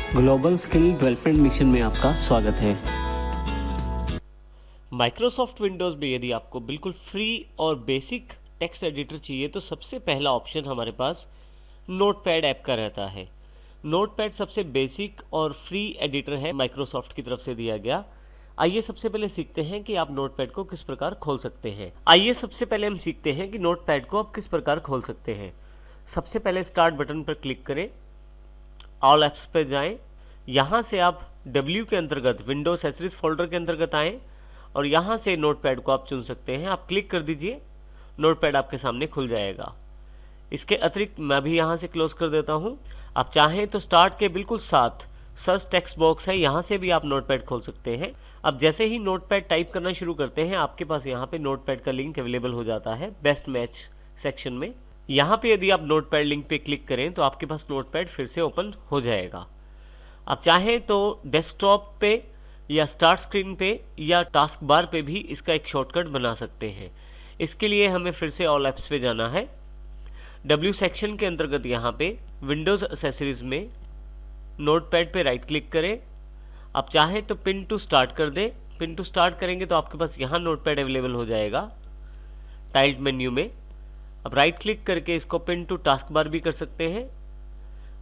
Global skill development mission में आपका स्वागत है। माइक्रोसॉफ्ट विंडोज़ में यदि आपको बिल्कुल फ्री और बेसिक टेक्स्ट एडिटर चाहिए तो सबसे पहला ऑप्शन हमारे पास नोटपैड ऐप का रहता है। नोटपैड सबसे बेसिक और फ्री एडिटर है, माइक्रोसॉफ्ट की तरफ से दिया गया। आइए सबसे पहले सीखते हैं कि आप नोटपैड को किस प्रकार खोल सकते हैं। आइए सबसे पहले हम सीखते हैं कि नोटपैड को आप किस प्रकार खोल सकते हैं। सबसे पहले स्टार्ट बटन पर क्लिक करें, ऑल ऐप्स पर जाएं। यहाँ से आप W के अंतर्गत विंडोज एसेसरीज फोल्डर के अंतर्गत आएँ और यहाँ से नोटपैड को आप चुन सकते हैं। आप क्लिक कर दीजिए, नोटपैड आपके सामने खुल जाएगा। इसके अतिरिक्त मैं भी यहाँ से क्लोज कर देता हूँ। आप चाहें तो स्टार्ट के बिल्कुल साथ सर्च टेक्स्ट बॉक्स है, यहाँ से भी आप नोटपैड खोल सकते हैं। अब जैसे ही नोटपैड टाइप करना शुरू करते हैं, आपके पास यहाँ पे नोटपैड का लिंक अवेलेबल हो जाता है बेस्ट मैच सेक्शन में। यहाँ पे यदि आप नोटपैड लिंक पे क्लिक करें तो आपके पास नोटपैड फिर से ओपन हो जाएगा। आप चाहें तो डेस्कटॉप पे या स्टार्ट स्क्रीन पे या टास्क बार पे भी इसका एक शॉर्टकट बना सकते हैं। इसके लिए हमें फिर से ऑल ऐप्स पे जाना है। W सेक्शन के अंतर्गत यहाँ पे विंडोज़ एसेसरीज में नोटपैड पे राइट क्लिक करें। आप चाहें तो पिन टू स्टार्ट कर दें। पिन टू स्टार्ट करेंगे तो आपके पास यहाँ नोटपैड अवेलेबल हो जाएगा टाइल्ड मेन्यू में। अब राइट क्लिक करके इसको पिन टू टास्क बार भी कर सकते हैं।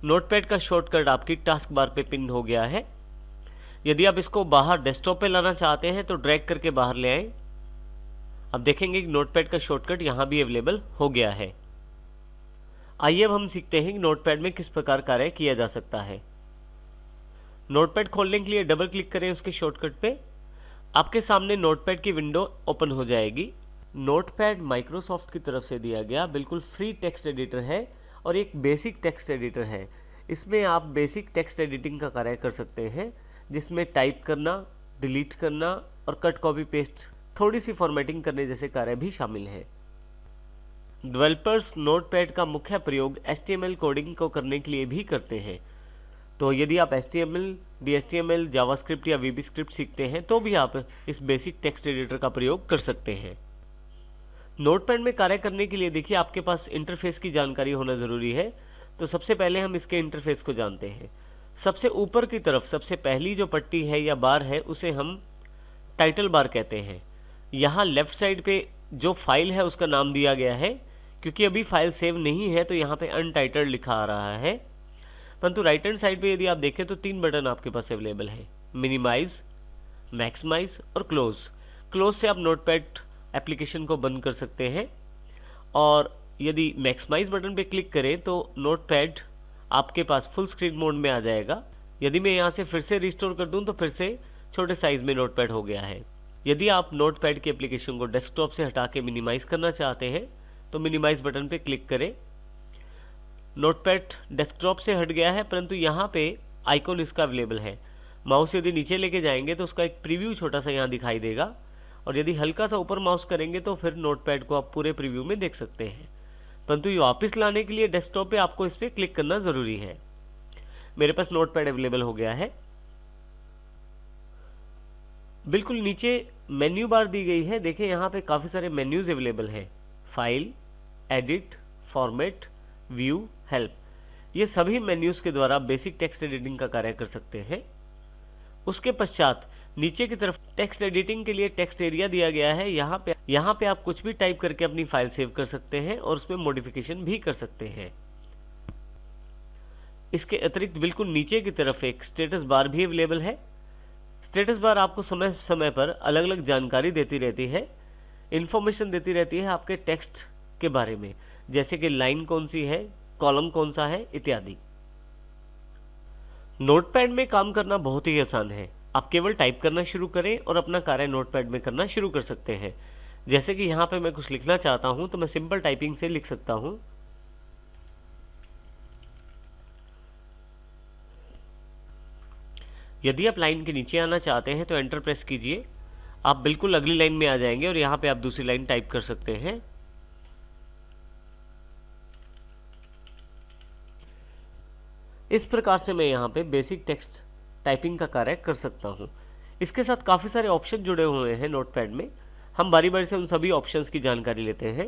नोटपैड का शॉर्टकट आपकी टास्क बार पे पिन हो गया है। यदि आप इसको बाहर डेस्कटॉप पे लाना चाहते हैं तो ड्रैग करके बाहर ले आएं। अब देखेंगे कि नोटपैड का शॉर्टकट यहाँ भी अवेलेबल हो गया है। आइए अब हम सीखते हैं कि नोटपैड में किस प्रकार कार्य किया जा सकता है। नोटपैड खोलने के लिए डबल क्लिक करें उसके शॉर्टकट पे। आपके सामने नोटपैड की विंडो ओपन हो जाएगी। नोटपैड माइक्रोसॉफ्ट की तरफ से दिया गया बिल्कुल फ्री टेक्स्ट एडिटर है और एक बेसिक टेक्स्ट एडिटर है। इसमें आप बेसिक टेक्स्ट एडिटिंग का कार्य कर सकते हैं, जिसमें टाइप करना, डिलीट करना और कट कॉपी पेस्ट, थोड़ी सी फॉर्मेटिंग करने जैसे कार्य भी शामिल है। डेवलपर्स नोटपैड का मुख्य प्रयोग HTML कोडिंग को करने के लिए भी करते हैं। तो यदि आप HTML, DHTML, जावास्क्रिप्ट या VB स्क्रिप्ट सीखते हैं तो भी आप इस बेसिक टेक्स्ट एडिटर का प्रयोग कर सकते हैं। नोटपैड में कार्य करने के लिए देखिए आपके पास इंटरफेस की जानकारी होना ज़रूरी है। तो सबसे पहले हम इसके इंटरफेस को जानते हैं। सबसे ऊपर की तरफ सबसे पहली जो पट्टी है या बार है उसे हम टाइटल बार कहते हैं। यहाँ लेफ्ट साइड पे जो फाइल है उसका नाम दिया गया है। क्योंकि अभी फाइल सेव नहीं है तो यहाँ पे अनटाइटल्ड लिखा आ रहा है। परंतु राइट हैंड साइड पे यदि आप देखें तो 3 बटन आपके पास अवेलेबल है, मिनिमाइज, मैक्सिमाइज और क्लोज। क्लोज से आप नोटपैड एप्लीकेशन को बंद कर सकते हैं और यदि मैक्सिमाइज बटन पे क्लिक करें तो नोटपैड आपके पास फुल स्क्रीन मोड में आ जाएगा। यदि मैं यहाँ से फिर से रिस्टोर कर दूँ तो फिर से छोटे साइज में नोटपैड हो गया है। यदि आप नोटपैड की एप्लीकेशन को डेस्कटॉप से हटा के मिनिमाइज करना चाहते हैं तो मिनिमाइज बटन पे क्लिक करें। नोटपैड डेस्कटॉप से हट गया है परंतु यहाँ पे आइकॉन इसका अवेलेबल है। माउस यदि नीचे लेके जाएंगे तो उसका एक प्रीव्यू छोटा सा यहाँ दिखाई देगा और यदि हल्का सा ऊपर माउस करेंगे तो फिर नोटपैड को आप पूरे प्रीव्यू में देख सकते हैं। परंतु ये वापस लाने के लिए डेस्कटॉप पे आपको इस पर क्लिक करना ज़रूरी है। मेरे पास नोटपैड अवेलेबल हो गया है। बिल्कुल नीचे मेन्यू बार दी गई है। देखिए यहाँ पे काफ़ी सारे मेन्यूज़ अवेलेबल हैं, file, edit, format, view, help. ये सभी मेन्यूज़ के द्वारा बेसिक टेक्स्ट एडिटिंग का कार्य कर सकते हैं। उसके पश्चात नीचे की तरफ टेक्स्ट एडिटिंग के लिए टेक्स्ट एरिया दिया गया है। यहाँ पे आप कुछ भी टाइप करके अपनी फाइल सेव कर सकते हैं और उसमें मॉडिफिकेशन भी कर सकते हैं। इसके अतिरिक्त बिल्कुल नीचे की तरफ एक स्टेटस बार भी अवेलेबल है। स्टेटस बार आपको समय समय पर अलग अलग जानकारी देती रहती है, इंफॉर्मेशन देती रहती है आपके टेक्स्ट के बारे में, जैसे कि लाइन कौन सी है, कॉलम कौन सा है इत्यादि। नोटपैड में काम करना बहुत ही आसान है। आप केवल टाइप करना शुरू करें और अपना कार्य नोटपैड में करना शुरू कर सकते हैं। जैसे कि यहाँ पे मैं कुछ लिखना चाहता हूँ तो मैं सिंपल टाइपिंग से लिख सकता हूँ। यदि आप लाइन के नीचे आना चाहते हैं तो एंटर प्रेस कीजिए। आप बिल्कुल अगली लाइन में आ जाएंगे और यहाँ पे आप दूसरी लाइन टाइप कर सकते हैं। इस प्रकार से मैं यहाँ पे बेसिक टेक्स्ट टाइपिंग का कार्य कर सकता हूँ। इसके साथ काफ़ी सारे ऑप्शन जुड़े हुए हैं नोटपैड में। हम बारी बारी से उन सभी ऑप्शंस की जानकारी लेते हैं।